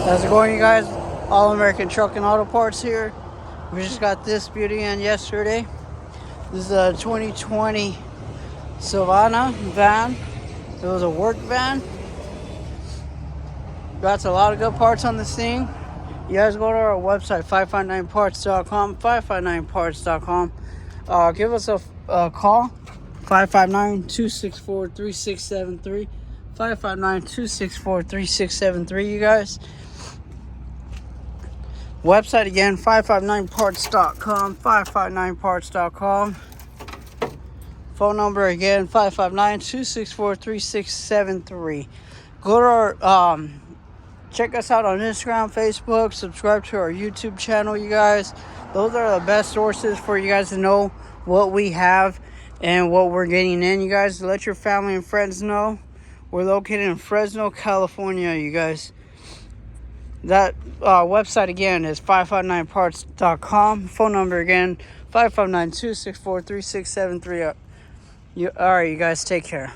How's it going, you guys? All American Truck and Auto Parts here. We just got this beauty in yesterday. This is a 2020 Savannah van. It was a work van. Got a lot of good parts on this thing. You guys go to our website, 559parts.com, 559parts.com. Give us a call, 559-264-3673, 559-264-3673, you guys. Website again, 559parts.com, 559parts.com. Phone number again, 559-264-3673. Go to our, check us out on Instagram, Facebook, subscribe to our YouTube channel, you guys. Those are the best sources for you guys to know what we have and what we're getting in, you guys. Let your family and friends know. We're located in Fresno, California, you guys. That website again is 559parts.com. Phone number again, 559-264-3673. All right, you guys, take care.